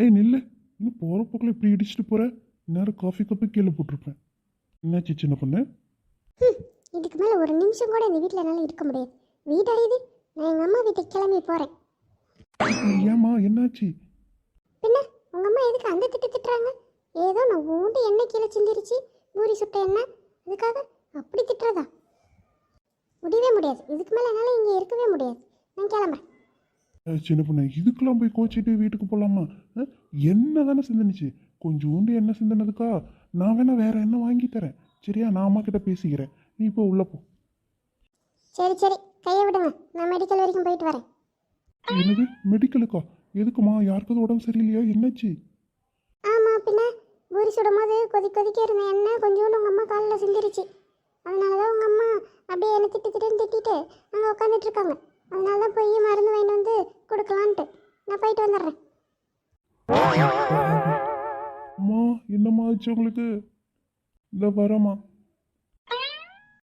ஏய் நில்லு, இன்னும் போகிற போக்கில் இப்படி இடிச்சிட்டு போகிற. நேரம் காஃபி கப்பு கீழே போட்டிருப்பேன். என்னாச்சு சின்ன பொண்ணு? இதுக்கு மேலே ஒரு நிமிஷம் கூட இந்த வீட்டில் என்னால் இருக்க முடியாது. வீடு அழியுது, நான் எங்கள் அம்மா வீட்டுக்கு கிளம்பி போகிறேன். ஏம்மா என்னாச்சு? பின்ன உங்கள் அம்மா எதுக்கு அந்த திட்டுறாங்க? ஏதோ நான் ஊண்டு எண்ணெய் கீழே சிந்திருச்சு, பூரி சுட்ட எண்ணெய், அதுக்காக அப்படி திட்டுறதா? முடியவே முடியாது. இதுக்கு மேலே என்னால் இங்கே இருக்கவே முடியாது. நான் கிளம்புறேன். சின்ன பொண்ணு, இதுக்கெல்லாம் போய் கோச்சிட்டு வீட்டுக்கு போகலாமா? என்ன தானே சிந்தனிச்சு? கொஞ்சோண்டு எண்ணெய் சிந்தனதுக்கா நான் வேணா வேற எண்ணெய் வாங்கி தரேன். சரியா? நான் அம்மா கிட்ட பேசிக்கிறேன். நீ இப்போ உள்ள போ. சரி சரி, கையை விடுங்க, நான் மெடிக்கல் வரைக்கும் போயிட்டு வரேன். என்னது மெடிக்கலுக்கா? எதுக்குமா? யாருக்காவது உடம்பு சரியில்லையா? என்னாச்சு? ஆமாம், பின்ன பூரி சுடும் போது கொதிக்க இருந்த எண்ணெய் கொஞ்சோண்டு உங்கள் அம்மா காலில் சிந்திருச்சு. அதனால தான் உங்கள் அம்மா அப்படியே என்னை திட்டிட்டு அங்கே உட்காந்துட்டு இருக்காங்க. அதனால தான் போய் மருந்து வாங்கிட்டு வந்து கொடுக்கலான்ட்டு நான் போயிட்டு வந்துடுறேன். அம்மா என்னம்மா ஆச்சு உங்களுக்கு? இந்த வரமா